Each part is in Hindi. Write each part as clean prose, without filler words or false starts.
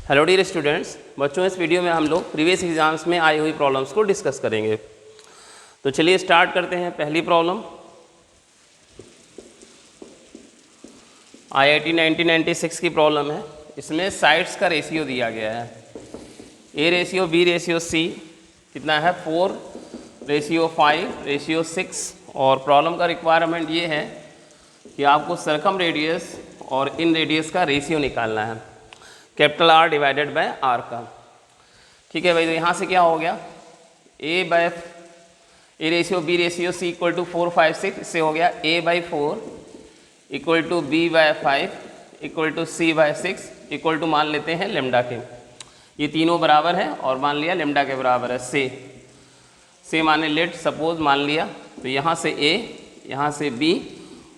हेलो डियर स्टूडेंट्स, बच्चों इस वीडियो में हम लोग प्रीवियस एग्जाम्स में आई हुई प्रॉब्लम्स को डिस्कस करेंगे। तो चलिए स्टार्ट करते हैं। पहली प्रॉब्लम IIT 1996 की प्रॉब्लम है। इसमें साइड्स का रेशियो दिया गया है, A ratio B ratio C कितना है 4 रेशियो 5 रेशियो 6। और प्रॉब्लम का रिक्वायरमेंट ये है कि आपको सर्कम रेडियस और इन रेडियस का रेशियो निकालना है, capital R divided by R का। ठीक है भाई, तो यहाँ से क्या हो गया A ratio B ratio C equal to 4 5 6। इससे हो गया A/4 equal to B/5 equal to C/6 equal to मान लेते हैं लेमडा के। ये तीनों बराबर हैं और मान लिया लेमडा के बराबर है से माने लेट सपोज मान लिया। तो यहाँ से A, यहाँ से B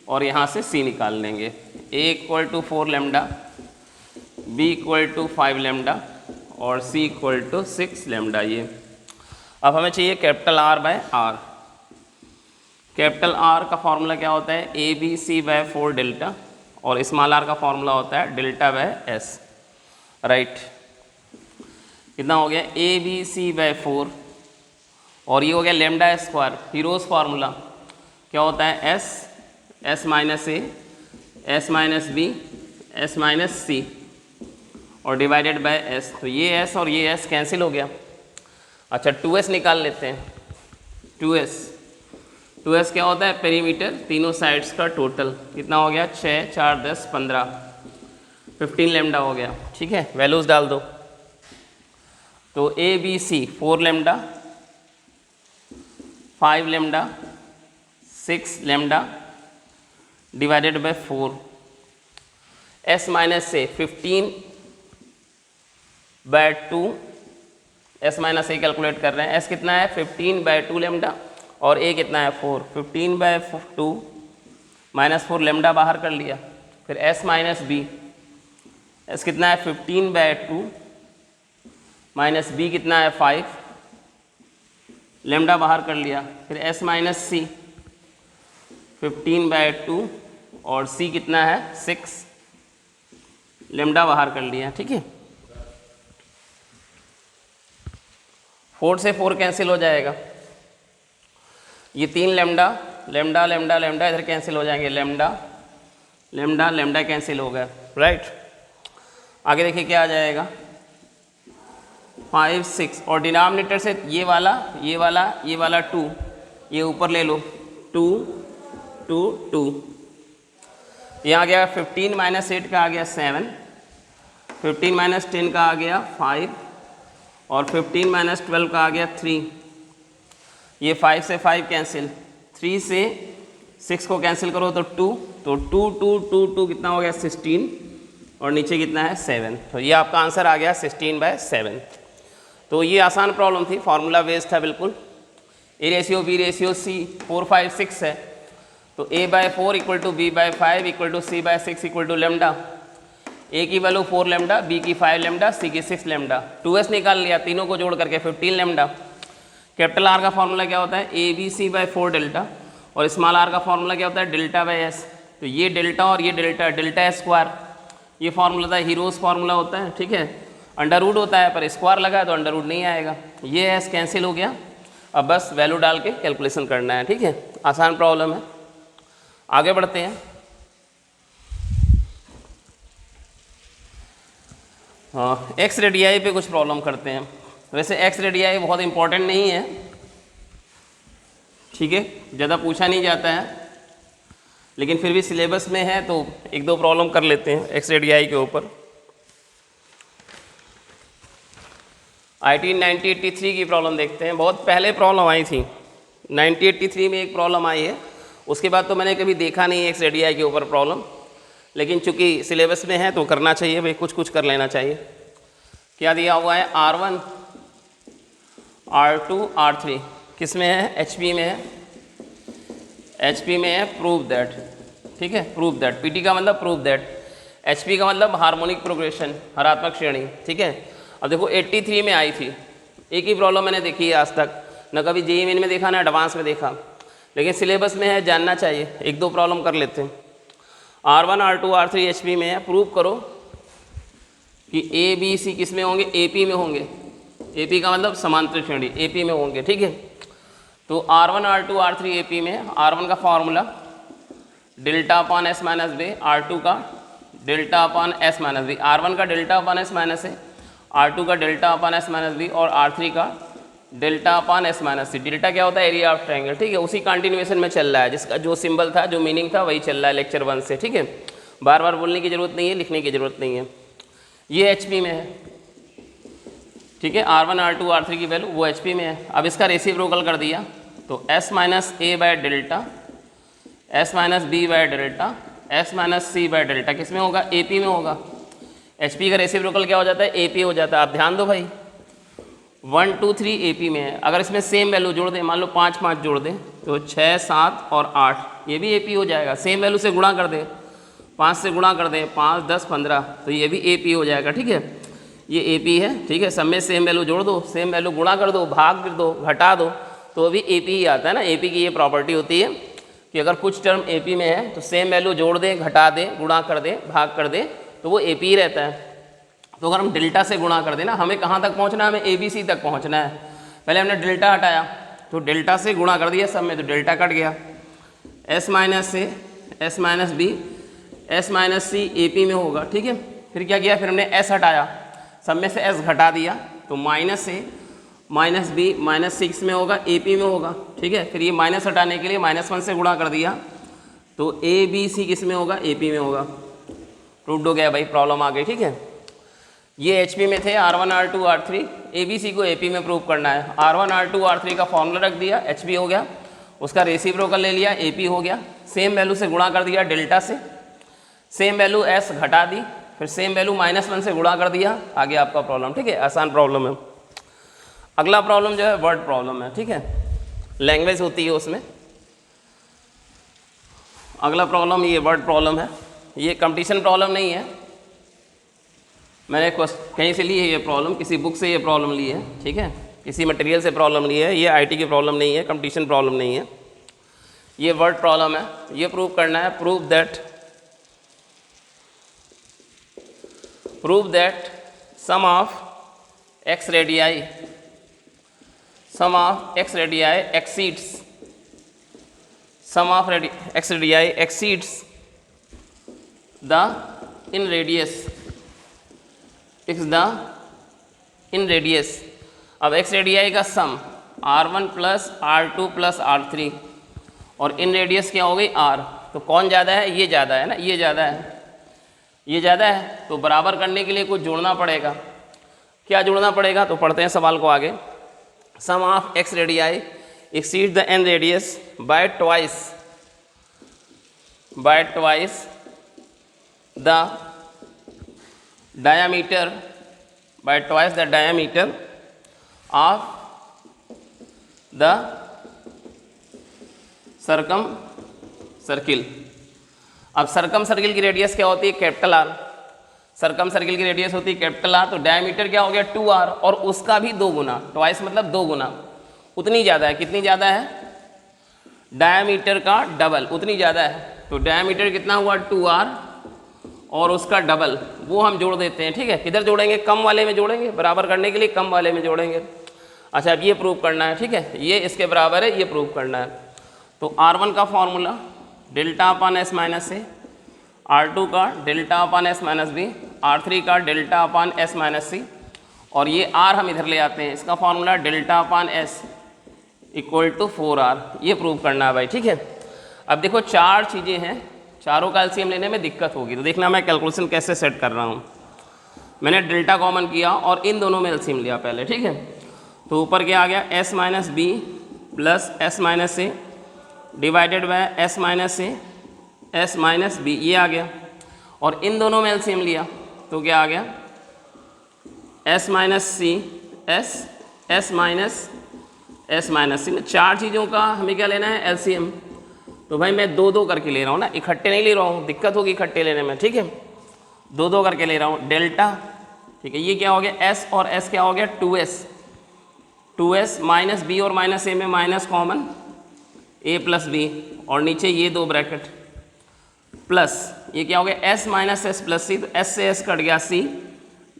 और यहाँ से C निकाल लेंगे। A equal to 4 lambda, B equal to 5 lambda और C इक्वल टू 6 लेमडा। ये अब हमें चाहिए कैपिटल R/R। कैपिटल R का फॉर्मूला क्या होता है ABC/4 डेल्टा और स्मॉल r का फॉर्मूला होता है डेल्टा/S। राइट, कितना हो गया ABC/4 और ये हो गया लेमडा स्क्वायर। हीरोज फार्मूला क्या होता है S minus A, S minus B, S minus C और डिवाइडेड बाय S। तो ये S और ये S कैंसिल हो गया। अच्छा 2S निकाल लेते हैं। 2S क्या होता है पेरीमीटर, तीनों साइड्स का टोटल कितना हो गया 6 4 10 15 15 लेमडा हो गया। ठीक है, वैल्यूज डाल दो। तो ABC 4 lambda, 5 lambda, 6 lambda divided by 4। S minus से 15/2, S माइनस A कैलकुलेट कर रहे हैं। S कितना है 15/2 लेमडा और A कितना है 4। 15/2 माइनस 4 लेमडा बाहर कर लिया। फिर S माइनस B, S कितना है 15/2 माइनस B कितना है 5 लेमडा बाहर कर लिया। फिर S माइनस C 15/2 और C कितना है 6 लेमडा बाहर कर लिया। ठीक है, 4 से 4 कैंसिल हो जाएगा। ये 3 लेमडा लेमडा लेमडा लेमडा इधर कैंसिल हो जाएंगे, लेमडा लेमडा लेमडा कैंसिल हो गया। राइट, आगे देखिए क्या आ जाएगा 5 6 और डिनोमिनेटर से ये वाला 2 ये ऊपर ले लो 2 2 2। यहाँ आ गया 15 माइनस 8 का आ गया 7, 15 माइनस 10 का आ गया 5 और 15 माइनस 12 का आ गया 3। ये 5 से 5 कैंसिल, 3 से 6 को कैंसिल करो तो 2, तो 2 2 2 2 कितना हो गया 16 और नीचे कितना है 7। तो ये आपका आंसर आ गया 16/7। तो ये आसान प्रॉब्लम थी, फार्मूला बेस्ड था बिल्कुल। A ratio B ratio C 4 5 6 है, तो A/4 equal to B/5 equal to C/6 equal to lambda. A की वैल्यू 4 लेमडा, B की 5 लेमडा, C की 6 लेमडा। 2S निकाल लिया, तीनों को जोड़ करके 15 लेमडा। कैपिटल R का फॉर्मूला क्या होता है ABC/4 डेल्टा और स्मॉल r का फॉर्मूला क्या होता है डेल्टा/S। तो ये डेल्टा और ये डेल्टा स्क्वायर, ये फार्मूला था हीरोज फार्मूला होता है। ठीक है, अंडर रूट होता है पर स्क्वायर लगा है तो अंडर रूट नहीं आएगा। ये S कैंसिल हो गया। अब बस वैल्यू डाल के कैलकुलेशन करना है। ठीक है, आसान प्रॉब्लम है। आगे बढ़ते हैं। हाँ, एक्स रेडियाई पे कुछ प्रॉब्लम करते हैं। वैसे एक्स रेडियाई बहुत इंपॉर्टेंट नहीं है, ठीक है, ज़्यादा पूछा नहीं जाता है, लेकिन फिर भी सिलेबस में है तो एक दो प्रॉब्लम कर लेते हैं एक्स रेडियाई के ऊपर। IIT 1983 की प्रॉब्लम देखते हैं। बहुत पहले प्रॉब्लम आई थी, 1983 में एक प्रॉब्लम आई है। उसके बाद तो मैंने कभी देखा नहीं एक्स रेडियाई के ऊपर प्रॉब्लम, लेकिन चूंकि सिलेबस में है तो करना चाहिए भाई, कुछ कर लेना चाहिए। क्या दिया हुआ है R1 R2 R3 किस में है HP में है, HP में है प्रूव दैट। ठीक है, प्रूव दैट, PT का मतलब प्रूव दैट, HP का मतलब हार्मोनिक प्रोग्रेशन, हरात्मक श्रेणी। ठीक है, अब देखो 83 में आई थी, एक ही प्रॉब्लम मैंने देखी है आज तक, न कभी JEE मेन में देखा ना एडवांस में देखा, लेकिन सिलेबस में है, जानना चाहिए। एक दो प्रॉब्लम कर लेते हैं। R1 R2 R3 HP में है, प्रूव करो कि ए बी सी किस में होंगे, AP में होंगे। AP का मतलब समांतर श्रेणी, AP में होंगे, ठीक है। तो R1 R2 R3 AP में, R1 का formula delta upon S minus B, R2 का delta upon S minus B, R1 का डेल्टा अपॉन एस माइनस है, R2 का delta upon S minus B और R3 का delta upon S minus C. Delta क्या होता है, एरिया ऑफ ट्रायंगल, ठीक है। उसी कंटिन्यूएशन में चल रहा है, जिसका जो सिंबल था, जो मीनिंग था, वही चल रहा है लेक्चर 1 से, ठीक है। बार बार बोलने की जरूरत नहीं है, लिखने की जरूरत नहीं है। ये HP में है, ठीक है। R1 R2 R3 की वैल्यू वो HP में है। अब इसका रेसिप्रोकल कर दिया तो S minus A by delta, S minus B by delta, S minus C by delta किस में होगा, AP में होगा। HP का रेसिप्रोकल क्या हो जाता है, AP हो जाता है। आप ध्यान दो भाई, 1 2 3 AP में है। अगर इसमें सेम वैल्यू जोड़ दें, मान लो 5 5 जोड़ दें तो 6 7 और 8, ये भी AP हो जाएगा। सेम वैल्यू से गुणा कर दें, 5 से गुणा कर दें, 5 10 15, तो ये भी AP हो जाएगा, ठीक है। ये AP है, ठीक है। सब में सेम वैल्यू जोड़ दो, सेम वैल्यू गुणा कर दो, भाग कर दो, घटा दो, तो अभी AP ही आता है ना। AP की ये प्रॉपर्टी होती है कि अगर कुछ टर्म AP में है तो सेम वैल्यू जोड़ दें, घटा दें, गुणा कर दें, भाग कर दें, तो वो AP ही रहता है। तो अगर हम डेल्टा से गुणा कर देना, हमें कहाँ तक पहुँचना है, हमें ABC तक पहुँचना है। पहले हमने डेल्टा हटाया तो डेल्टा से गुणा कर दिया सब में, तो डेल्टा कट गया। S माइनस से S minus B, S minus C AP में होगा, ठीक है। फिर क्या किया, फिर हमने S हटाया, सब में से S घटा दिया, तो माइनस से माइनस B माइनस 6 में होगा, AP में होगा, ठीक है। फिर ये माइनस हटाने के लिए -1 से गुणा कर दिया, तो ABC किस में होगा, AP में होगा। प्रूव्ड हो गया भाई, प्रॉब्लम आ गई, ठीक है। ये HP में थे R1 R2 R3, ABC को AP में प्रूव करना है। R1 R2 R3 का फॉर्मूला रख दिया, HP हो गया, उसका रेसिप्रोकल ले लिया, AP हो गया। सेम वैल्यू से गुणा कर दिया डेल्टा से, सेम वैल्यू S घटा दी, फिर सेम वैल्यू -1 से गुणा कर दिया, आगे आपका प्रॉब्लम, ठीक है। आसान प्रॉब्लम है। अगला प्रॉब्लम जो है वर्ड प्रॉब्लम है, ठीक है। लैंग्वेज होती है उसमें। अगला प्रॉब्लम ये वर्ड प्रॉब्लम है। ये कंपटीशन प्रॉब्लम नहीं है, मैंने कहीं से ली है ये प्रॉब्लम, किसी बुक से ये प्रॉब्लम ली है, ठीक है। किसी मटेरियल से प्रॉब्लम ली है। ये IT की प्रॉब्लम नहीं है, कंपटीशन प्रॉब्लम नहीं है, ये वर्ड प्रॉब्लम है। ये प्रूव करना है, prove that sum of x radii exceeds the in radius। अब x radii का सम R1 plus R2 plus R3 और इन रेडियस क्या हो गई R, तो कौन ज़्यादा है, ये ज़्यादा है ना, ये ज़्यादा है, ये ज़्यादा है। तो बराबर करने के लिए कुछ जोड़ना पड़ेगा। क्या जोड़ना पड़ेगा, तो पढ़ते हैं सवाल को आगे। सम of x radii exceeds the n radius by twice the diameter of the circle। अब सर्कम सर्किल की रेडियस क्या होती है, कैपिटल R। सर्कम सर्किल की रेडियस होती है कैपिटल R, तो डायमीटर क्या हो गया 2R, और उसका भी 2 गुना, ट्वाइस मतलब 2 गुना, उतनी ज़्यादा है। कितनी ज़्यादा है, डायमीटर का डबल, उतनी ज़्यादा है। तो डायमीटर कितना हुआ 2R और उसका डबल, वो हम जोड़ देते हैं, ठीक है। किधर जोड़ेंगे, कम वाले में जोड़ेंगे, बराबर करने के लिए कम वाले में जोड़ेंगे। अच्छा, अब ये प्रूव करना है, ठीक है। ये इसके बराबर है, ये प्रूव करना है। तो R1 का formula delta upon S minus से, R2 का delta upon S minus B, R3 का delta upon S minus C, और ये R हम इधर ले आते हैं। इसका formula delta upon S equal to 4R। ये प्रूव करना है भाई, ठीक है। अब देखो 4 चीज़ें हैं, चारों का एलसीएम लेने में दिक्कत होगी, तो देखना मैं कैलकुलेशन कैसे सेट कर रहा हूँ। मैंने डेल्टा कॉमन किया और इन दोनों में एलसीएम लिया पहले, ठीक है। तो ऊपर क्या आ गया, S minus B plus S minus से डिवाइडेड बाय S माइनस से S माइनस बी, ये आ गया। और इन दोनों में एलसीएम लिया तो क्या आ गया, S माइनस सी S माइनस सी। 4 चीज़ों का हमें क्या लेना है, एलसीएम। तो भाई मैं 2-2 करके ले रहा हूँ ना, इकट्ठे नहीं ले रहा हूँ, दिक्कत होगी इकट्ठे लेने में, ठीक है। 2-2 करके ले रहा हूँ। डेल्टा, ठीक है, ये क्या हो गया S और S क्या हो गया 2S माइनस बी और माइनस ए में minus common A plus B, और नीचे ये 2 ब्रैकेट प्लस ये क्या हो गया S minus S plus C, तो S से S कट गया C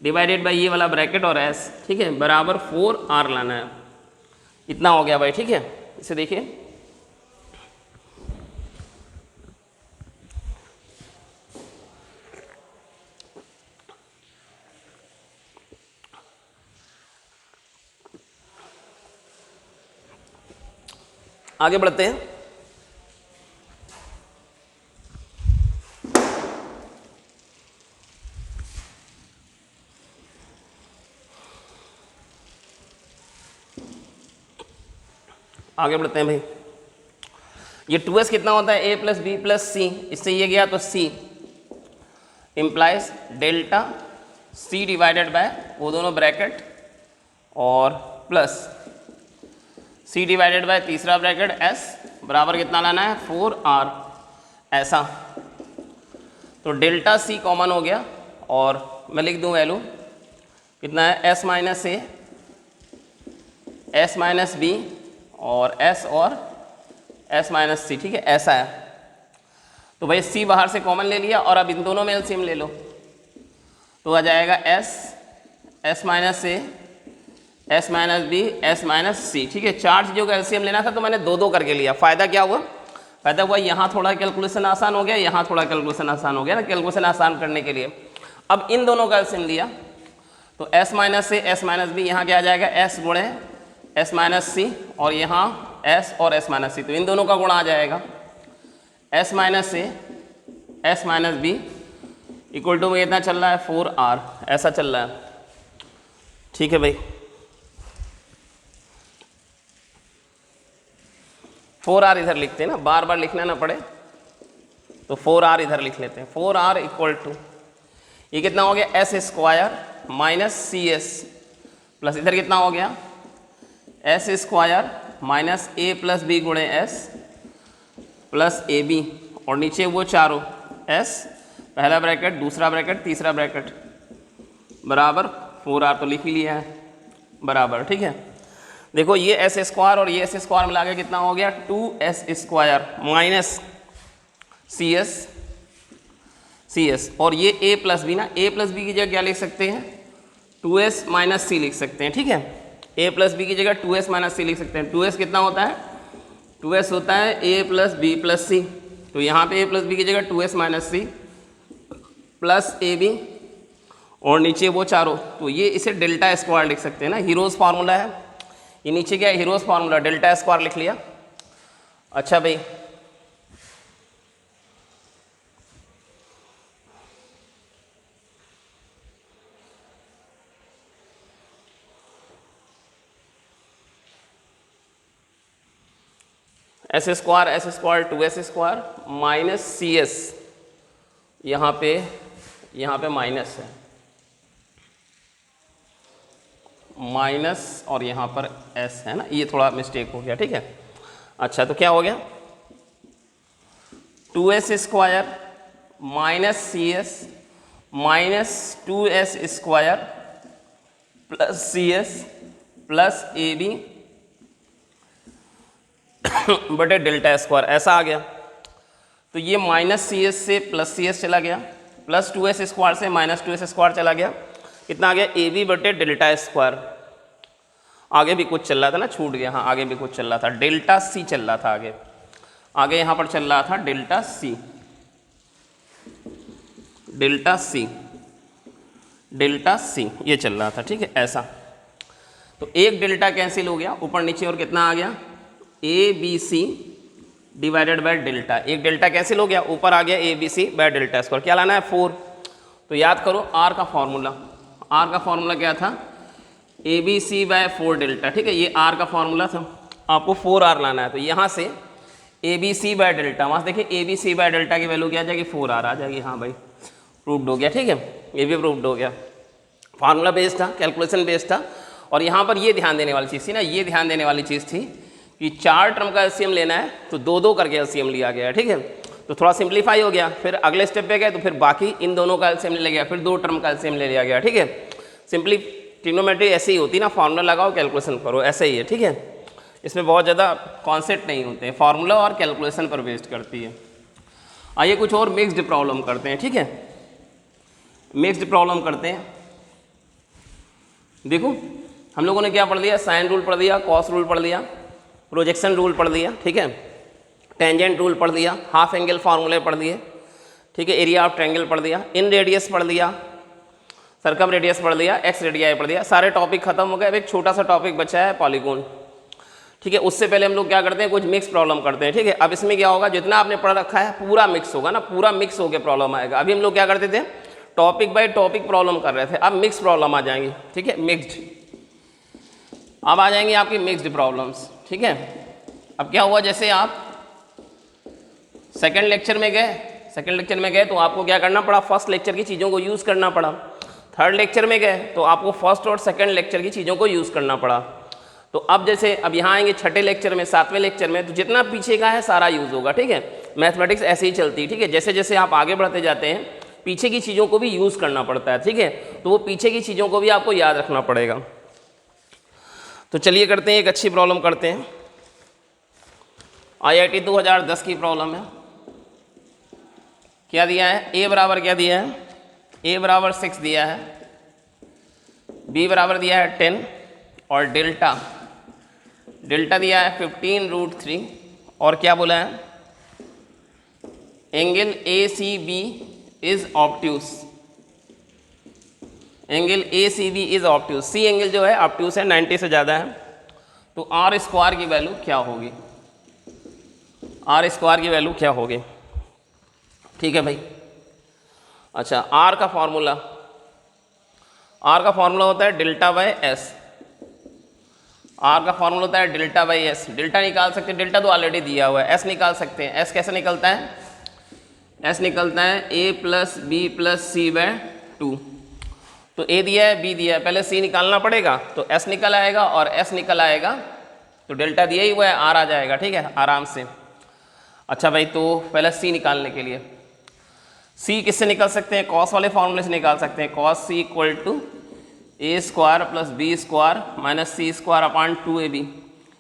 डिवाइडेड बाई ये वाला ब्रैकेट और एस, ठीक है, बराबर 4r लाना है। इतना हो गया भाई, ठीक है। इसे देखिए, आगे बढ़ते हैं। आगे बढ़ते हैं भाई। ये 2s कितना होता है, a प्लस बी प्लस सी, इससे ये गया तो c implies delta c divided by वो दोनों ब्रैकेट और प्लस c डिवाइडेड बाय तीसरा ब्रैकेट s बराबर कितना लाना है, 4r। ऐसा तो डेल्टा c कॉमन हो गया और मैं लिख दूं वैल्यू कितना है, s minus A, s minus B और s और s माइनस सी, ठीक है, ऐसा है। तो भाई c बाहर से कॉमन ले लिया और अब इन दोनों में एलसीएम ले लो तो आ जाएगा s minus A, s minus B, s minus C, ठीक है। चार चीज़ों का एलसीएम लेना था तो मैंने दो दो करके लिया। फ़ायदा क्या हुआ, फ़ायदा हुआ यहाँ थोड़ा कैलकुलेशन आसान हो गया, यहाँ थोड़ा कैलकुलेशन आसान हो गया ना, कैलकुलेशन आसान करने के लिए अब इन दोनों का एलसीएम लिया तो s minus A, s minus B, यहाँ क्या आ जाएगा s गुणे s माइनस सी और यहाँ s और s माइनस सी, तो इन दोनों का गुणा आ जाएगा s minus A, s minus B equal to में इतना चल रहा है 4r, ऐसा चल रहा है, ठीक है भाई। 4r इधर लिखते हैं ना, बार बार लिखना ना पड़े तो 4r इधर लिख लेते हैं। 4r इक्वल टू ये कितना हो गया, s square minus C S plus इधर कितना हो गया, s square minus A plus B गुणे s प्लस ए बी और नीचे वो चारों s, पहला ब्रैकेट, दूसरा ब्रैकेट, तीसरा ब्रैकेट बराबर 4r तो लिख ही लिया है बराबर, ठीक है। देखो ये एस स्क्वायर और ये एस स्क्वायर मिला के कितना हो गया, 2s square minus C S और ये a प्लस बी ना, a प्लस बी की जगह क्या लिख सकते हैं, 2s माइनस सी लिख सकते हैं, ठीक है। a प्लस बी की जगह 2s माइनस सी लिख सकते हैं। 2s कितना होता है, 2s होता है a plus B plus C, तो यहाँ पे a प्लस बी की जगह 2s minus C plus A B और नीचे वो चारों, तो ये इसे डेल्टा स्क्वायर लिख सकते हैं ना, हीरोज फार्मूला है ये, नीचे क्या है हीरोज फार्मूला, डेल्टा स्क्वायर लिख लिया। अच्छा भाई S square 2s square minus C S, यहाँ पे माइनस है, माइनस और यहाँ पर s है ना, ये थोड़ा मिस्टेक हो गया, ठीक है। अच्छा तो क्या हो गया, 2s square minus C S minus 2s square plus C S plus A B बटे डेल्टा स्क्वायर, ऐसा आ गया। तो ये माइनस सी एस से प्लस सी एस चला गया, प्लस 2s स्क्वायर से माइनस 2s स्क्वायर चला गया, कितना आ गया, ए बी बटे डेल्टा स्क्वायर। आगे भी कुछ चल रहा था ना, छूट गया, हाँ आगे भी कुछ चल रहा था, डेल्टा सी चल रहा था आगे यहाँ पर चल रहा था डेल्टा सी, डेल्टा सी ये चल रहा था, ठीक है ऐसा। तो एक डेल्टा कैंसिल हो गया ऊपर नीचे और कितना आ गया, A B C divided by delta, एक डेल्टा कैंसिल हो गया ऊपर आ गया A B C by delta square, क्या लाना है 4। तो याद करो आर का फॉर्मूला क्या था, A B C by 4 delta, ठीक है, ये आर का फॉर्मूला था, आपको 4r लाना है। तो यहाँ से A B C by delta, वहाँ से देखिए A B C by delta की वैल्यू क्या आ जाएगी, 4r आ जाएगी। हाँ भाई प्रूव्ड हो गया, ठीक है, ये भी प्रूव्ड हो गया। फार्मूला बेस्ड था, कैलकुलेशन बेस्ड था। और यहाँ पर ये ध्यान देने वाली चीज़ थी ना, ये ध्यान देने वाली चीज़ थी कि 4 टर्म का एलसीएम लेना है तो 2-2 करके एलसीएम लिया गया है, ठीक है। तो थोड़ा सिंप्लीफाई हो गया, फिर अगले स्टेप पे गए तो फिर बाकी इन दोनों का एलसीएम ले लिया गया, फिर 2 टर्म का एलसीएम ले लिया गया, ठीक है। सिंपली ट्रिग्नोमेट्री ऐसे ही होती ना, फार्मूला लगाओ कैलकुलेशन करो, ऐसे ही है, ठीक है। इसमें बहुत ज़्यादा कॉन्सेप्ट नहीं होते हैं, फार्मूला और कैलकुलेशन पर बेस्ड करती है। आइए कुछ और मिक्स्ड प्रॉब्लम करते हैं, ठीक है, मिक्स्ड प्रॉब्लम करते हैं। देखो हम लोगों ने क्या पढ़ लिया, साइन रूल पढ़ लिया, कॉस रूल पढ़ लिया, प्रोजेक्शन रूल पढ़ लिया, ठीक है, टेंजेंट रूल पढ़ लिया, हाफ एंगल फार्मूले पढ़ लिए, ठीक है, एरिया ऑफ ट्रायंगल पढ़ लिया, इन रेडियस पढ़ लिया, सर्कम रेडियस पढ़ लिया, एक्स रेडियाई पढ़ लिया, सारे टॉपिक खत्म हो गए। अब एक छोटा सा टॉपिक बचा है पॉलीगॉन, ठीक है। उससे पहले हम लोग क्या करते हैं, कुछ मिक्स प्रॉब्लम करते हैं, ठीक है। अब इसमें क्या होगा, जितना आपने पढ़ रखा है पूरा मिक्स होगा ना, पूरा मिक्स होकर प्रॉब्लम आएगा। अभी हम लोग क्या करते थे, टॉपिक बाय टॉपिक प्रॉब्लम कर रहे थे, अब मिक्स प्रॉब्लम आ जाएंगी, ठीक है, मिक्स्ड। अब आ जाएंगी आपकी मिक्स्ड प्रॉब्लम्स, ठीक है। अब क्या हुआ, जैसे आप सेकंड लेक्चर में गए तो आपको क्या करना पड़ा, फर्स्ट लेक्चर की चीज़ों को यूज़ करना पड़ा। थर्ड लेक्चर में गए तो आपको फर्स्ट और सेकंड लेक्चर की चीज़ों को यूज़ करना पड़ा। तो अब जैसे अब यहाँ आएंगे छठे लेक्चर में, सातवें लेक्चर में, तो जितना पीछे का है सारा यूज़ होगा, ठीक है। मैथमेटिक्स ऐसे ही चलती है, ठीक है। जैसे जैसे आप आगे बढ़ते जाते हैं पीछे की चीज़ों को भी यूज़ करना पड़ता है, ठीक है। तो वो पीछे की चीज़ों को भी आपको याद रखना पड़ेगा। तो चलिए करते हैं, एक अच्छी प्रॉब्लम करते हैं। IIT 2010 की प्रॉब्लम है। क्या दिया है, ए बराबर क्या दिया है, ए बराबर 6 दिया है, बी बराबर दिया है 10 और डेल्टा दिया है 15√3 और क्या बोला है, angle ACB is obtuse, angle ACB is obtuse. C angle जो है ऑब्ट्यूस है, 90 से ज़्यादा है। तो आर स्क्वायर की वैल्यू क्या होगी, आर स्क्वायर की वैल्यू क्या होगी, ठीक है भाई। अच्छा, आर का फॉर्मूला होता है डेल्टा बाय एस, आर का फॉर्मूला होता है डेल्टा बाई एस। डेल्टा निकाल सकते हैं, डेल्टा तो ऑलरेडी दिया हुआ है, एस निकाल सकते हैं। एस कैसे निकलता है, एस निकलता है a plus B plus C by 2। तो a दिया है, b दिया है, पहले c निकालना पड़ेगा, तो s निकल आएगा और s निकल आएगा, तो डेल्टा दिया ही हुआ है, r आ जाएगा, ठीक है, आराम से। अच्छा भाई, तो पहले c निकालने के लिए c किससे निकल सकते हैं, कॉस वाले फॉर्मूले से निकाल सकते हैं। Cos c equal to A square plus B square minus C square upon 2ab।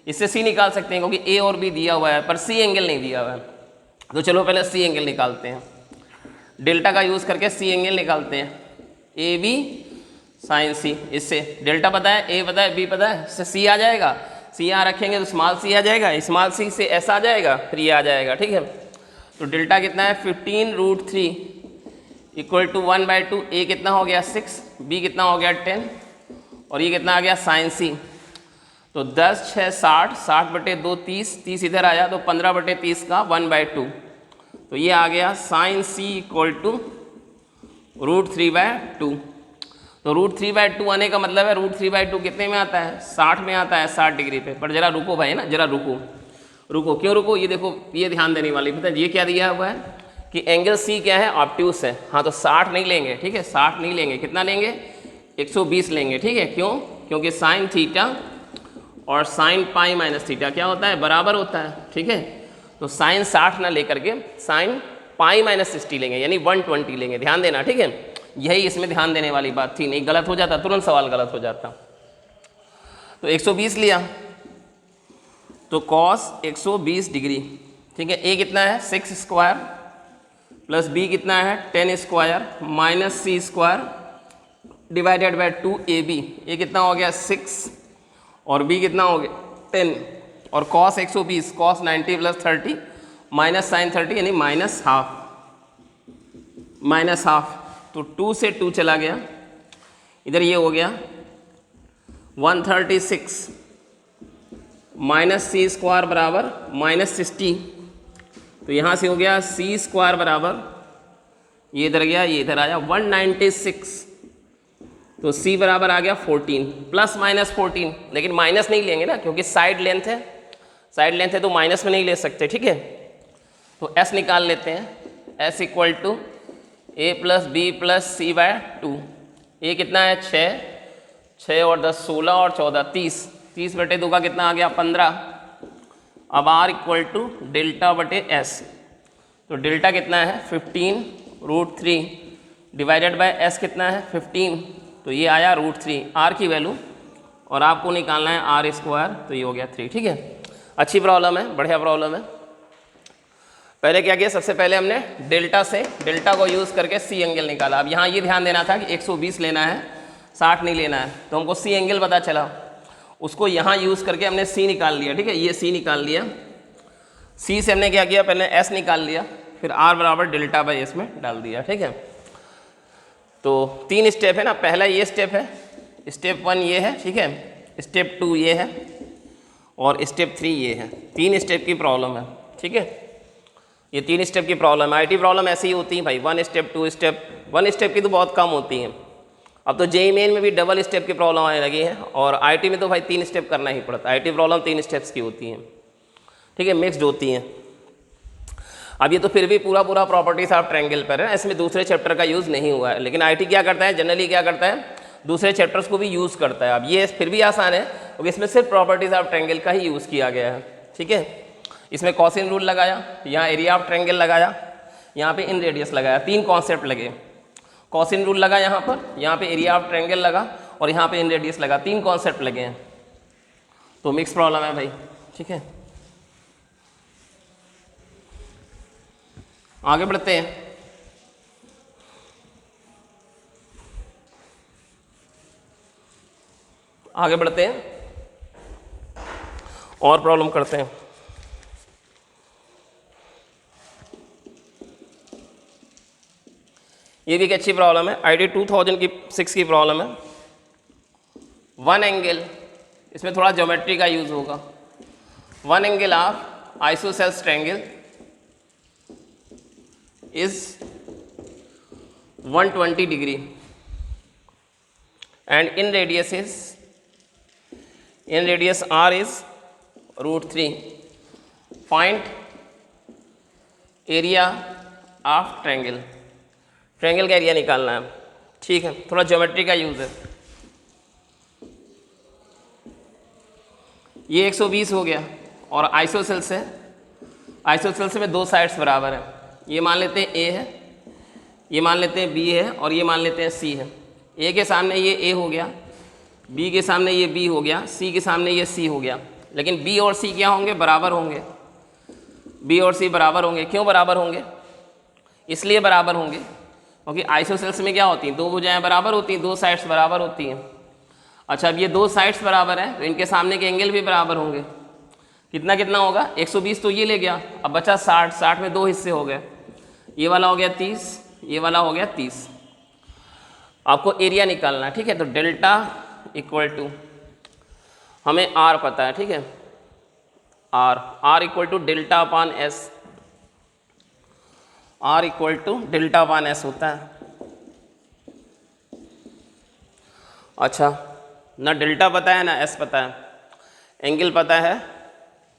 इससे c निकाल सकते हैं क्योंकि a और b दिया हुआ है, पर c एंगल नहीं दिया हुआ है। तो चलो पहले c एंगल निकालते हैं, डेल्टा का यूज़ करके c एंगल निकालते हैं, ए बी साइन सी। इससे डेल्टा पता है, a पता है, b पता है, इससे c आ जाएगा। c यहाँ रखेंगे तो स्मॉल c आ जाएगा, स्मॉल c से s आ जाएगा, फिर ये आ जाएगा, ठीक है। तो डेल्टा कितना है 15√3 इक्वल टू 1/2। a कितना हो गया 6, b कितना हो गया 10 और ये कितना आ गया साइन सी। तो 10 6 60, 60/2 30, 30 इधर आया तो 15/30 का 1/2। तो ये आ गया साइन सी इक्वल टू √3/2। तो √3/2 आने का मतलब है √3/2 कितने में आता है, 60 में आता है, 60 डिग्री पे। पर जरा रुको भाई ना, जरा रुको, क्यों रुको, ये देखो, ये ध्यान देने वाली पता है, ये क्या दिया हुआ है कि एंगल सी क्या है, ऑब्ट्यूस है। हाँ, तो 60 नहीं लेंगे, ठीक है, 60 नहीं लेंगे, कितना लेंगे 120 लेंगे, ठीक है। क्यों, क्योंकि साइन थीटा और साइन पाई माइनस थीटा क्या होता है, बराबर होता है, ठीक है। तो साइन 60 ना लेकर के साइन पाई माइनस 60 लेंगे, यानी 120 लेंगे, ध्यान देना, ठीक है। यही इसमें ध्यान देने वाली बात थी, नहीं गलत हो जाता, तुरंत सवाल गलत हो जाता। तो 120 लिया तो कॉस 120 डिग्री, ठीक है। ए कितना है 6 स्क्वायर प्लस बी कितना है 10 square minus C square divided by 2ab। ये कितना हो गया 6 और b कितना हो गया 10 और cos 120, cos 90 plus 30 minus sine 30 यानी माइनस हाफ। तो 2 से 2 चला गया, इधर ये हो गया 136 माइनस सी स्क्वायर बराबर माइनस 60। तो यहाँ से हो गया सी स्क्वायर बराबर, ये इधर गया, ये इधर आया 196। तो c बराबर आ गया 14 प्लस माइनस 14, लेकिन माइनस नहीं लेंगे ना क्योंकि साइड लेंथ है तो माइनस में नहीं ले सकते, ठीक है। तो s निकाल लेते हैं, s equal to a plus B plus C by 2। a कितना है 6 और 10 16 और 14 30/2 का कितना आ गया 15। अब r इक्वल टू डेल्टा बटे s। तो डेल्टा कितना है 15√3 डिवाइडेड बाय s कितना है 15, तो ये आया √3 r की वैल्यू, और आपको निकालना है r स्क्वायर, तो ये हो गया 3, ठीक है। अच्छी प्रॉब्लम है, बढ़िया प्रॉब्लम है। पहले क्या किया, सबसे पहले हमने डेल्टा को यूज़ करके सी एंगल निकाला। अब यहाँ ये ध्यान देना था कि 120 लेना है, 60 नहीं लेना है, तो हमको सी एंगल पता चला, उसको यहाँ यूज़ करके हमने सी निकाल लिया। ठीक है, ये सी निकाल लिया, सी से हमने क्या किया, पहले एस निकाल लिया, फिर आर बराबर डेल्टा बाई एस में डाल दिया। ठीक है, तो 3 स्टेप है ना, पहला ये स्टेप है, स्टेप 1 ये है, ठीक है, स्टेप 2 ये है और स्टेप 3 ये है। 3 स्टेप की प्रॉब्लम है। ठीक है, ये 3 स्टेप की प्रॉब्लम है। आईटी प्रॉब्लम ऐसी ही होती है भाई, 1 स्टेप 2 स्टेप, 1 स्टेप की तो बहुत कम होती हैं। अब तो जेईई मेन में भी डबल स्टेप की प्रॉब्लम आने लगी है, और आईटी में तो भाई 3 स्टेप करना ही पड़ता है। आईटी प्रॉब्लम 3 स्टेप्स की होती हैं। ठीक है, मिक्सड होती हैं। अब ये तो फिर भी पूरा प्रॉपर्टीज ऑफ ट्रायंगल पर है, इसमें दूसरे चैप्टर का यूज़ नहीं हुआ है, लेकिन आईटी क्या करता है, जनरली क्या करता है, दूसरे चैप्टर्स को भी यूज़ करता है। अब ये फिर भी आसान है क्योंकि इसमें सिर्फ प्रॉपर्टीज ऑफ ट्रायंगल का ही यूज़ किया गया है। ठीक है, इसमें कॉसिन रूल लगाया, यहाँ एरिया ऑफ ट्रायंगल लगाया, यहाँ पे इन रेडियस लगाया, 3 कॉन्सेप्ट लगे। कॉसिन रूल लगा यहाँ पे एरिया ऑफ ट्रायंगल लगा और यहाँ पे इन रेडियस लगा, 3 कॉन्सेप्ट लगे हैं। तो मिक्स प्रॉब्लम है भाई। ठीक है, आगे बढ़ते हैं। आगे बढ़ते हैं और प्रॉब्लम करते हैं। ये भी एक अच्छी प्रॉब्लम है, आईटी 2006 की प्रॉब्लम है। 1 एंगल, इसमें थोड़ा ज्योमेट्री का यूज होगा। 1 angle of isosceles triangle is 120 degree and in radius r is √3. Find area of triangle. Triangle का एरिया निकालना है। ठीक है, थोड़ा ज्योमेट्री का यूज़ है। ये 120 हो गया और आइसोसेल्स है, आइसोसेल्स में 2 साइड्स बराबर है। ये मान लेते हैं ए है, ये मान लेते हैं बी है और ये मान लेते हैं सी है। ए के सामने ये ए हो गया, बी के सामने ये बी हो गया, सी के सामने ये सी हो गया। लेकिन बी और सी क्या होंगे, बराबर होंगे। बी और सी बराबर होंगे। क्यों बराबर होंगे, इसलिए बराबर होंगे क्योंकि आइसोसेल्स में क्या होती हैं, 2 भुजाएं बराबर होती हैं, 2 साइड्स बराबर होती हैं। अच्छा, अब ये 2 साइड्स बराबर हैं तो इनके सामने के एंगल भी बराबर होंगे। कितना कितना होगा, 120 तो ये ले गया, अब बचा 60, 60 में 2 हिस्से हो गए, ये वाला हो गया 30, ये वाला हो गया 30। आपको एरिया निकालना है। ठीक है, तो डेल्टा इक्वल टू, हमें आर पता है। ठीक है, R equal to delta upon S, R equal to delta upon S होता है। अच्छा, ना डेल्टा पता है ना एस पता है, एंगल पता है।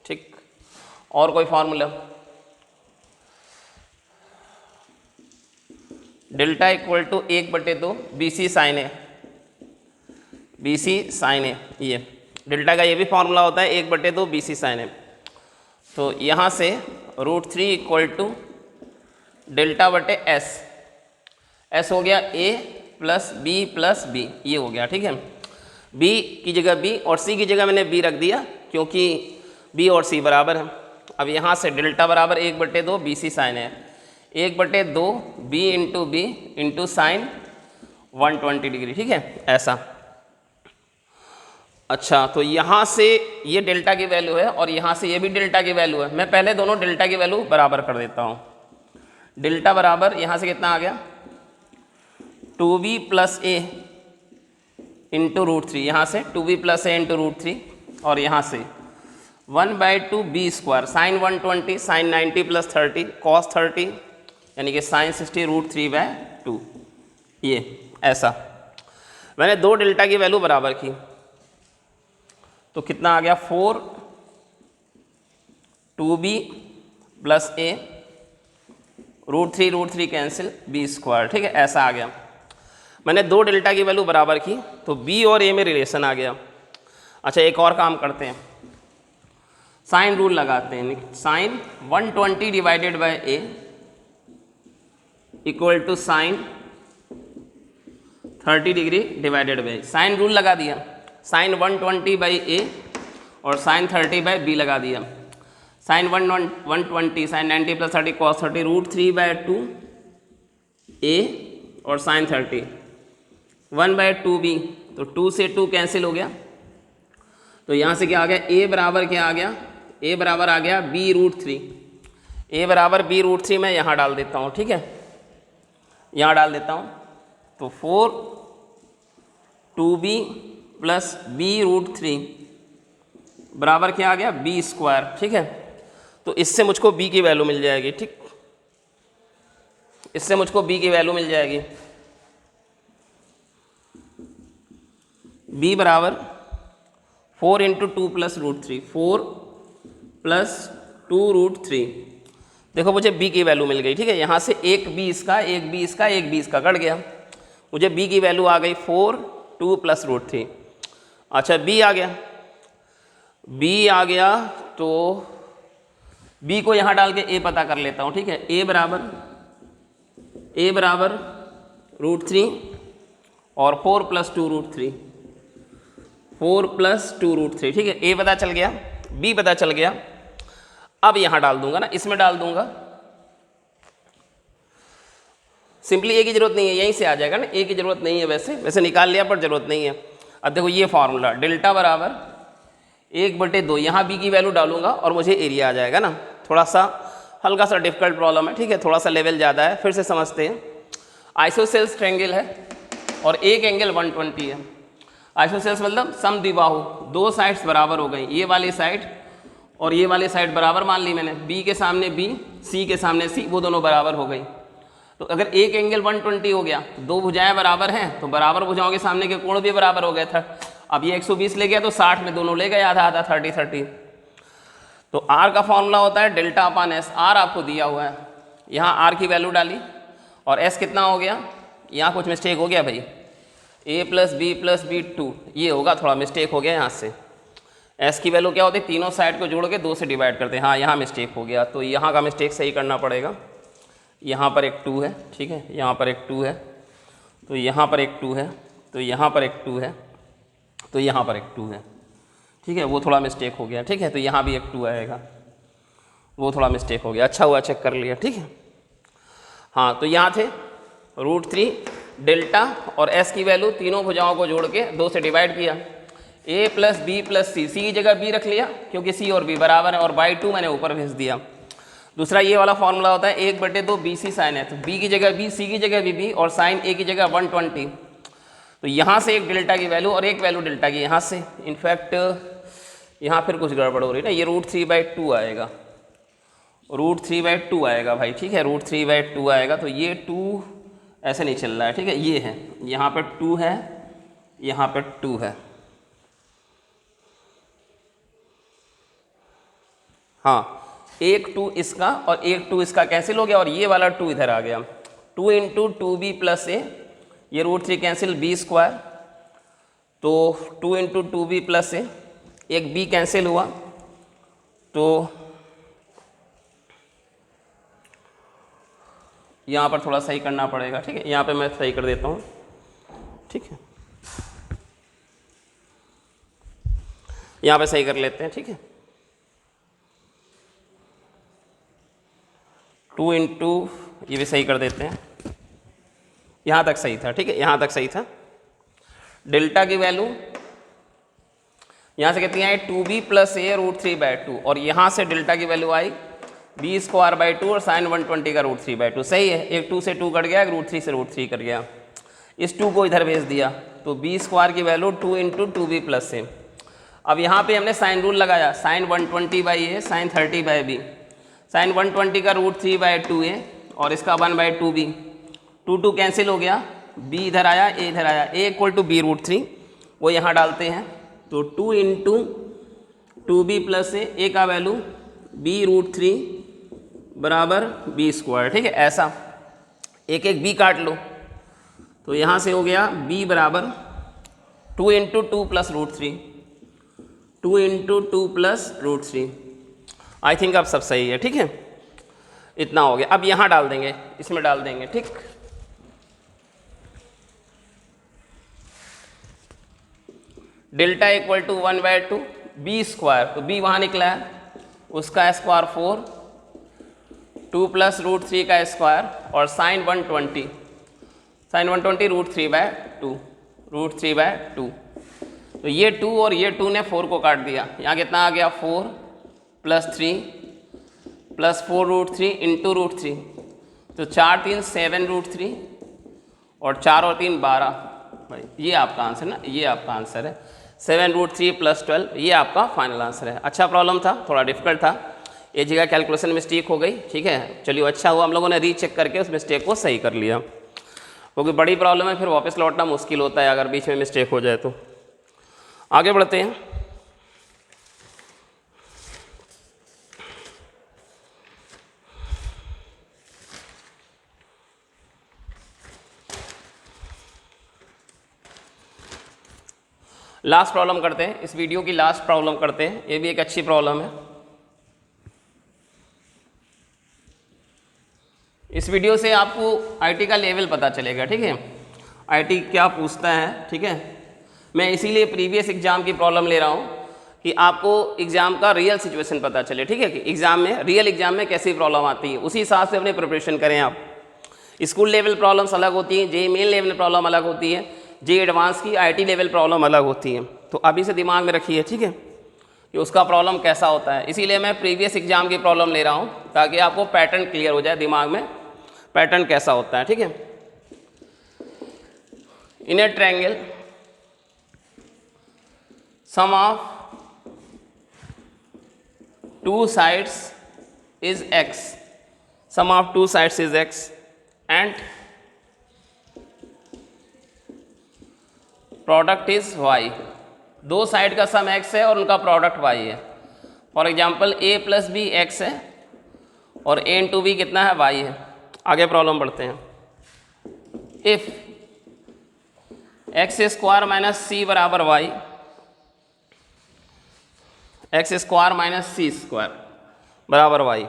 ठीक, और कोई formula, delta equal to 1/2 BC sine A, BC sine A, ये डेल्टा का ये भी फार्मूला होता है 1/2 BC साइन ए। तो यहाँ से √3 इक्वल टू डेल्टा बटे एस, एस हो गया a plus B plus B, ये हो गया। ठीक है, b की जगह b और c की जगह मैंने b रख दिया क्योंकि b और c बराबर है। अब यहाँ से डेल्टा बराबर 1/2 BC साइन है, 1/2 b into B into sine 120 degree. ठीक है, ऐसा। अच्छा, तो यहाँ से ये डेल्टा की वैल्यू है और यहाँ से ये भी डेल्टा की वैल्यू है। मैं पहले दोनों डेल्टा की वैल्यू बराबर कर देता हूँ। डेल्टा बराबर यहाँ से कितना आ गया, 2b प्लस ए इंटू √3, यहाँ से 2b प्लस ए इंटू √3 और यहाँ से 1/2 b square sine 120 sine 90 plus 30 cos 30 यानी कि साइन 60 √3/2। ये ऐसा मैंने 2 डेल्टा की वैल्यू बराबर की तो कितना आ गया, 4 2b प्लस ए √3 कैंसिल b स्क्वायर। ठीक है, ऐसा आ गया। मैंने 2 डेल्टा की वैल्यू बराबर की तो b और a में रिलेशन आ गया। अच्छा, एक और काम करते हैं, साइन रूल लगाते हैं। Sine 120 divided by a equal to sine 30 degree divided by, sine rule लगा दिया। साइन 120 बाई a और साइन 30 बाई b लगा दिया। Sine 120 sine 90 plus 30 cos 30 √3/2 a और साइन 30 1/2b, तो 2 से 2 कैंसिल हो गया, तो यहाँ से क्या आ गया, a बराबर क्या आ गया, a बराबर आ गया b√3, a बराबर b√3 मैं यहाँ डाल देता हूँ, ठीक है, यहाँ डाल देता हूँ, तो 4/2b प्लस b√3 बराबर क्या आ गया, b², ठीक है। तो इससे मुझको b की वैल्यू मिल जाएगी, ठीक, इससे मुझको b की वैल्यू मिल जाएगी, b बराबर 4 × 2 + √3, 4 + 2√3। देखो मुझे b की वैल्यू मिल गई, ठीक है, यहाँ से एक b इसका, एक b इसका, एक b इसका कट गया, मुझे b की वैल्यू आ गई 4, 2 + √3। अच्छा b आ गया, b आ गया, तो b को यहाँ डाल के a पता कर लेता हूँ, ठीक है, a बराबर √3 और 4 + 2√3, 4 + 2√3, ठीक है, a पता चल गया, b पता चल गया। अब यहाँ डाल दूंगा ना, इसमें डाल दूंगा, सिंपली a की जरूरत नहीं है, यहीं से आ जाएगा ना, a की जरूरत नहीं है, वैसे निकाल लिया पर जरूरत नहीं है। अब देखो ये फॉर्मूला डेल्टा बराबर 1/2, यहाँ b की वैल्यू डालूंगा और मुझे एरिया आ जाएगा ना। थोड़ा सा हल्का सा डिफिकल्ट प्रॉब्लम है, ठीक है, थोड़ा सा लेवल ज़्यादा है, फिर से समझते हैं। आइसोसेल्स ट्रायंगल है और एक एंगल 120 है। आइसोसेल्स मतलब समद्विबाहु, दो साइड्स बराबर हो गई, ये वाली साइड और ये वाली साइड बराबर मान ली मैंने, b के सामने b, c के सामने c, वो दोनों बराबर हो गई। तो अगर एक एंगल 120 हो गया, दो भुजाएं बराबर हैं, तो बराबर भुजाओं के सामने के कोण भी बराबर हो गए था। अब ये 120 ले गया तो 60 में दोनों ले गए आधा आधा, 30-30। तो r का फॉर्मूला होता है डेल्टा/s, r आपको दिया हुआ है, यहाँ r की वैल्यू डाली और s कितना हो गया, यहाँ कुछ मिस्टेक हो गया भाई, a + b + b2, ये होगा, थोड़ा मिस्टेक हो गया यहाँ से। s की वैल्यू क्या होती है, तीनों साइड को जोड़ के 2 से डिवाइड करते हैं, हाँ यहाँ मिस्टेक हो गया, तो यहाँ का मिस्टेक सही करना पड़ेगा। यहाँ पर एक 2 है, ठीक है, यहाँ पर एक 2 है, तो यहाँ पर एक 2 है, तो यहाँ पर एक 2 है, तो यहाँ पर एक 2 है, ठीक है, वो थोड़ा मिस्टेक हो गया, ठीक है, तो यहाँ भी एक 2 आएगा, वो थोड़ा मिस्टेक हो गया, अच्छा हुआ चेक कर लिया, ठीक है। हाँ, तो यहाँ थे √3 डेल्टा और s की वैल्यू तीनों भुजाओं को जोड़ के 2 से डिवाइड किया, a + b + c, c की जगह b रख लिया क्योंकि c और b बराबर है, और बाई 2 मैंने ऊपर भेज दिया। दूसरा ये वाला फॉर्मूला होता है 1/2 bc sin a, तो b की जगह b, c की जगह b और sin a की जगह 120। तो यहाँ से एक डेल्टा की वैल्यू और एक वैल्यू डेल्टा की यहाँ से, इनफैक्ट यहाँ फिर कुछ गड़बड़ हो रही है ना, ये √3/2 आएगा, √3/2 आएगा भाई, ठीक है, √3/2 आएगा, तो ये 2 ऐसे नहीं चल रहा है, ठीक है, ये है, यहाँ पर 2 है, यहाँ पर 2 है, हाँ, एक 2 इसका और एक 2 इसका कैंसिल हो गया और ये वाला 2 इधर आ गया, 2 × 2b + a, ये √3 कैंसिल b², तो 2 × 2b + a, एक b कैंसिल हुआ, तो यहाँ पर थोड़ा सही करना पड़ेगा, ठीक है, यहाँ पे मैं सही कर देता हूँ, ठीक है, यहाँ पे सही कर लेते हैं, ठीक है, 2 × ये भी सही कर देते हैं, यहाँ तक सही था, ठीक है, यहाँ तक सही था। डेल्टा की वैल्यू यहाँ से कितनी आई, 2b + a √3/2, और यहाँ से डेल्टा की वैल्यू आई b²/2 और sin 120 का √3/2, सही है, एक 2 से 2 कट गया, एक √3 से √3 कट गया, इस 2 को इधर भेज दिया, तो b² की वैल्यू 2 × 2b + a। अब यहाँ पे हमने साइन रूल लगाया, sin 120/a sin 30/b, sin 120 का √3/2a और इसका 1/2b, 2 कैंसिल हो गया, b इधर आया, a इधर आया, a = b√3, वो यहाँ डालते हैं, तो 2 × 2b + a का वैल्यू b√3 बराबर b², ठीक है, ऐसा एक एक b काट लो, तो यहाँ से हो गया b बराबर 2 × 2 + √3, 2 × 2 + √3। आई थिंक अब सब सही है, ठीक है, इतना हो गया। अब यहाँ डाल देंगे, इसमें डाल देंगे, ठीक, डेल्टा = 1/2 b², तो b वहाँ निकला है, उसका स्क्वायर 4, 2 + √3 का स्क्वायर और sin 120 √3/2, √3/2। तो ये 2 और ये 2 ने 4 को काट दिया, यहाँ कितना आ गया 4 + 3 + 4√3 × √3, तो 4 3 7√3 और 4 और 3 12। भाई ये आपका आंसर ना, ये आपका आंसर है 7√3 + 12, ये आपका फाइनल आंसर है। अच्छा प्रॉब्लम था, थोड़ा डिफिकल्ट था, ये जगह कैलकुलेशन मिस्टेक हो गई, ठीक है। चलिए अच्छा हुआ हम लोगों ने रीचेक करके उस मिस्टेक को सही कर लिया, क्योंकि बड़ी प्रॉब्लम है फिर वापस लौटना मुश्किल होता है अगर बीच में मिस्टेक हो जाए तो। आगे बढ़ते हैं। लास्ट प्रॉब्लम करते हैं, इस वीडियो की लास्ट प्रॉब्लम करते हैं, ये भी एक अच्छी प्रॉब्लम है। इस वीडियो से आपको आईटी का लेवल पता चलेगा, ठीक है, आईटी क्या पूछता है, ठीक है। मैं इसीलिए प्रीवियस एग्जाम की प्रॉब्लम ले रहा हूँ कि आपको एग्जाम का रियल सिचुएशन पता चले, ठीक है, कि एग्जाम में, रियल एग्जाम में कैसी प्रॉब्लम आती है, उसी हिसाब से अपने प्रिपरेशन करें आप। स्कूल लेवल प्रॉब्लम्स अलग होती हैं, जेईई मेन लेवल प्रॉब्लम अलग होती है, जेईई एडवांस की आईटी लेवल प्रॉब्लम अलग होती है। तो अभी से दिमाग में रखिए, ठीक है, कि उसका प्रॉब्लम कैसा होता है। इसीलिए मैं प्रीवियस एग्जाम की प्रॉब्लम ले रहा हूँ ताकि आपको पैटर्न क्लियर हो जाए दिमाग में, पैटर्न कैसा होता है, ठीक है। In a triangle sum of 2 sides is x, sum of 2 sides is x and product is y। 2 side का सम x है और उनका प्रोडक्ट y है। For example a + b x है और a × b कितना है y है। आगे प्रॉब्लम बढ़ते हैं। If x² - c = y, x² - c² = y,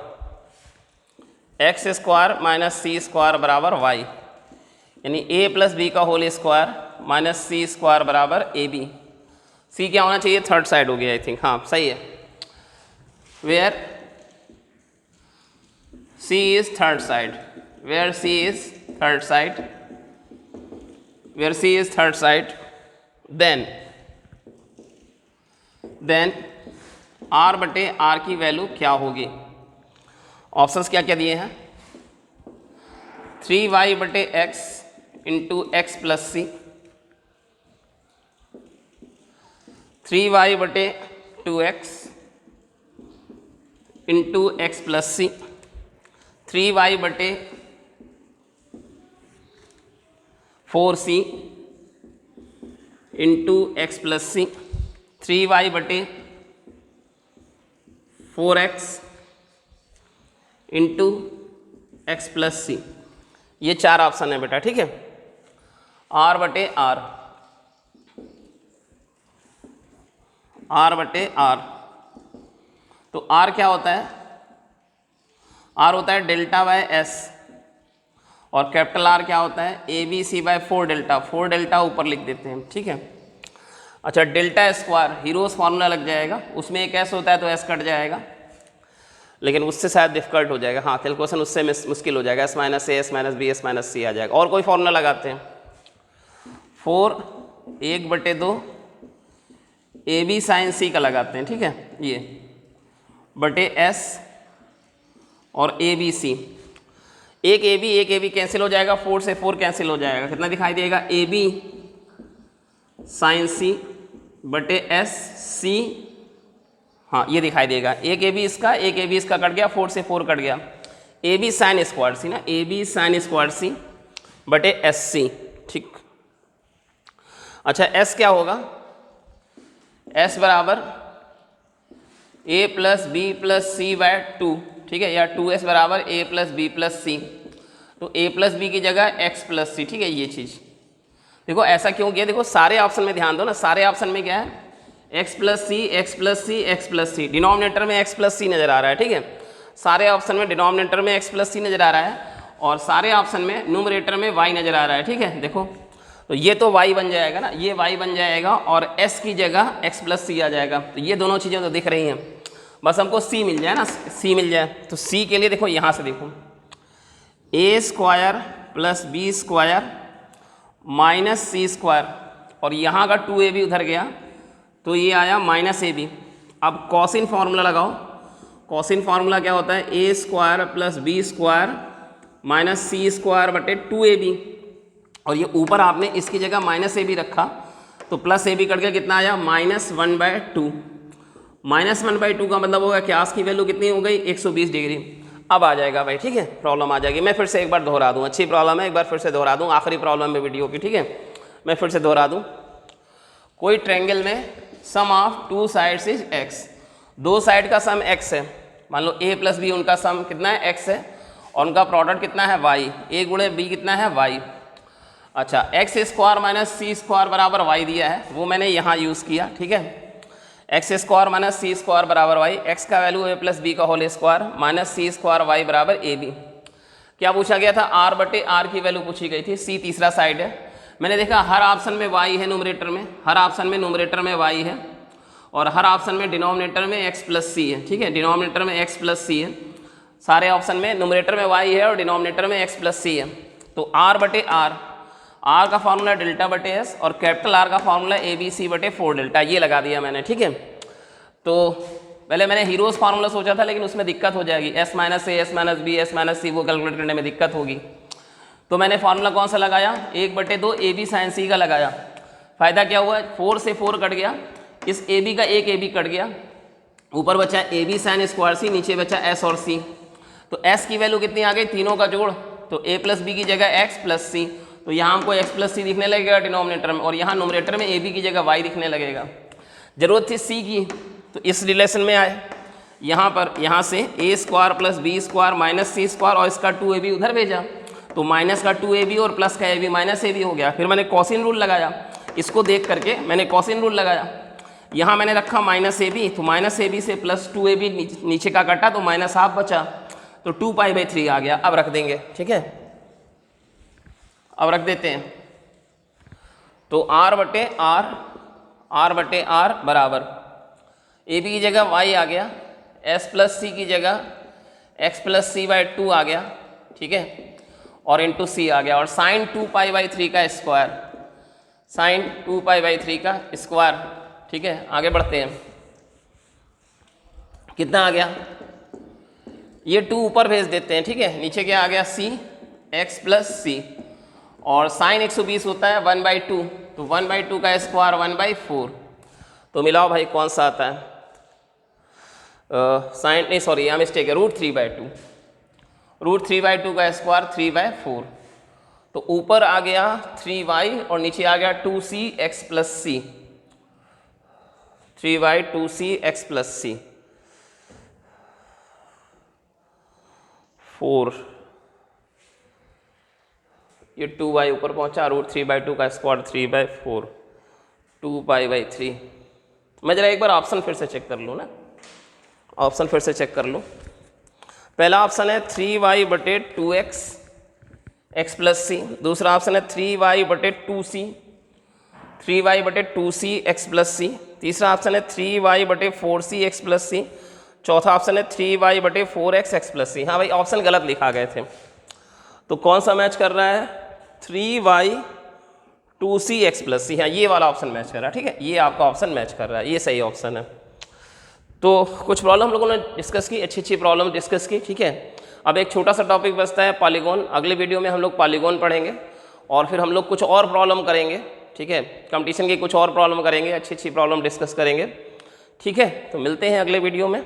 x² - c² = y, यानी a + b का whole square minus c² = ab। c क्या होना चाहिए, थर्ड साइड हो गया आई थिंक, हाँ सही है। Where c is third side, where c is third side, where c is third side, then r/r की वैल्यू क्या होगी। ऑप्शंस क्या क्या दिए हैं, 3y/x × x + c, 3y/2x × x + c, 3y/4c × x + c, 3y/4x × x + c। ये 4 ऑप्शन है बेटा, ठीक है। r/r, r/r, तो r क्या होता है, r होता है ΔS और कैपिटल R क्या होता है ABC/4 डेल्टा, 4 डेल्टा ऊपर लिख देते हैं, ठीक है। अच्छा Δ² हीरोज फार्मूला लग जाएगा, उसमें एक S होता है तो S कट जाएगा, लेकिन उससे शायद डिफिकल्ट हो जाएगा, हाँ कैलकुलेशन उससे मुश्किल हो जाएगा, S - a S - b S - c आ जाएगा। और कोई फार्मूला लगाते हैं, 4 1/2 AB sin c का लगाते हैं, ठीक है, ये बटे S और ABC, एक AB कैंसिल हो जाएगा, 4 से 4 कैंसिल हो जाएगा, कितना दिखाई देगा AB sin c बटे S c, हाँ ये दिखाई देगा, एक AB इसका कट गया, 4 से 4 कट गया, AB sin स्क्वायर c ना, AB sin स्क्वायर c बटे SC, ठीक। अच्छा S क्या होगा, S बराबर a + b + c/2, ठीक है, या 2s बराबर a + b + c, तो a + b की जगह x + c, ठीक है। ये चीज़ देखो ऐसा क्यों किया, देखो सारे ऑप्शन में ध्यान दो ना, सारे ऑप्शन में क्या है x + c x + c x + c, denominator में x + c नज़र आ रहा है, ठीक है। सारे ऑप्शन में डिनोमिनेटर में x + c नज़र आ रहा है और सारे ऑप्शन में न्यूमरेटर में y नज़र आ रहा है, ठीक है। देखो तो ये तो y बन जाएगा ना, ये y बन जाएगा और s की जगह x + c आ जाएगा, तो ये दोनों चीज़ें तो दिख रही हैं, बस हमको c मिल जाए ना, c मिल जाए। तो c के लिए देखो यहाँ से देखो a² + b² - c² और यहाँ का 2ab उधर गया तो ये आया -ab। अब कॉसिन फार्मूला लगाओ। कॉसिन फार्मूला क्या होता है, a² + b² - c² बटे 2ab। और ये ऊपर आपने इसकी जगह -ab रखा तो +ab कट के कितना आया, -1/2। -1/2 का मतलब होगा क्यास की वैल्यू कितनी हो गई, 120 डिग्री। अब आ जाएगा भाई, ठीक है, प्रॉब्लम आ जाएगी। मैं फिर से एक बार दोहरा दूँ, अच्छी प्रॉब्लम है, एक बार फिर से दोहरा दूँ, आखिरी प्रॉब्लम है वीडियो की, ठीक है। मैं फिर से दोहरा दूँ। कोई ट्रायंगल में sum of 2 sides is x, 2 side का सम x है। मान लो a + b उनका सम कितना है, x है, और उनका प्रोडक्ट कितना है, y। a गुणे b कितना है, y। अच्छा, x² - c² बराबर y दिया है, वो मैंने यहाँ यूज़ किया, ठीक है। x² - c² बराबर y, x का वैल्यू a + b का होल स्क्वायर -c² y बराबर ab। क्या पूछा गया था, r बटे r की वैल्यू पूछी गई थी। c तीसरा साइड है। मैंने देखा हर ऑप्शन में y है, न्यूमरेटर में, हर ऑप्शन में न्यूमरेटर में y है, और हर ऑप्शन में डिनोमिनेटर में x + c है, ठीक है। डिनोमिनेटर में x + c है, सारे ऑप्शन में न्यूमरेटर में y है और डिनोमिनेटर में x + c है। तो r बटे r, r का फार्मूला डेल्टा बटे s, और कैपिटल R का फार्मूला ABC बटे 4 डेल्टा, ये लगा दिया मैंने, ठीक है। तो पहले मैंने हीरोज़ फार्मूला सोचा था, लेकिन उसमें दिक्कत हो जाएगी, s - a, s - b, s - c, वो कैलकुलेट करने में दिक्कत होगी। तो मैंने फार्मूला कौन सा लगाया, 1/2 AB sin c का लगाया। फ़ायदा क्या हुआ, 4 से 4 कट गया, इस AB का एक AB कट गया, ऊपर बचा AB sin ²c, नीचे बचा s और c। तो s की वैल्यू कितनी आ गई, तीनों का जोड़, तो a + b की जगह x + c, तो यहाँ हमको x + c दिखने लगेगा डिनोमिनेटर में, और यहाँ न्यूमरेटर में ab की जगह y दिखने लगेगा। ज़रूरत थी c की, तो इस रिलेशन में आए, यहाँ पर, यहाँ से a² + b² - c² और इसका 2ab उधर भेजा, तो माइनस का 2ab और प्लस का ab -ab हो गया। फिर मैंने कॉसिन रूल लगाया, इसको देख करके मैंने कॉसिन रूल लगाया। यहाँ मैंने रखा -ab, तो -ab से +2ab नीचे का कटा तो -½ बचा, तो 2π/3 आ गया। अब रख देंगे, ठीक है, अब रख देते हैं। तो r बटे r बराबर ab की जगह y आ गया, s + c की जगह x + c/2 आ गया, ठीक है, और इंटू c आ गया, और sin 2π/3 का स्क्वायर, sin 2π/3 का स्क्वायर, ठीक है। आगे बढ़ते हैं, कितना आ गया, ये 2 ऊपर भेज देते हैं, ठीक है। नीचे क्या आ गया, c, x + c, और sin 120 होता है 1/2, तो 1/2 का स्क्वायर 1/4। तो मिलाओ भाई कौन सा आता है, साइन नहीं, सॉरी यहाँ मिस्टेक है, √3/2, √3/2 का स्क्वायर 3/4। तो ऊपर आ गया 3y और नीचे आ गया 2c x + c, 3y 2c x + c 4, ये 2y ऊपर पहुंचा, √3/2 का स्क्वायर 3/4, 2π/3। मैं जरा एक बार ऑप्शन फिर से चेक कर लूँ ना, ऑप्शन फिर से चेक कर लो। पहला ऑप्शन है 3y/2x x + c, दूसरा ऑप्शन है 3y/2c, 3y/2c x + c, तीसरा ऑप्शन है 3y/4c x + c, चौथा ऑप्शन है 3y/4x x + c। हाँ भाई, ऑप्शन गलत लिखा गए थे, तो कौन सा मैच कर रहा है, 3y/2c x + c, हाँ ये वाला ऑप्शन मैच कर रहा है, ठीक है, ये आपका ऑप्शन मैच कर रहा है, ये सही ऑप्शन है। तो कुछ प्रॉब्लम हम लोगों ने डिस्कस की, अच्छी प्रॉब्लम डिस्कस की, ठीक है। अब एक छोटा सा टॉपिक बचता है पॉलीगॉन, अगले वीडियो में हम लोग पॉलीगॉन पढ़ेंगे, और फिर हम लोग कुछ और प्रॉब्लम करेंगे, ठीक है, कंपटीशन की कुछ और प्रॉब्लम करेंगे, अच्छी प्रॉब्लम डिस्कस करेंगे, ठीक है। तो मिलते हैं अगले वीडियो में।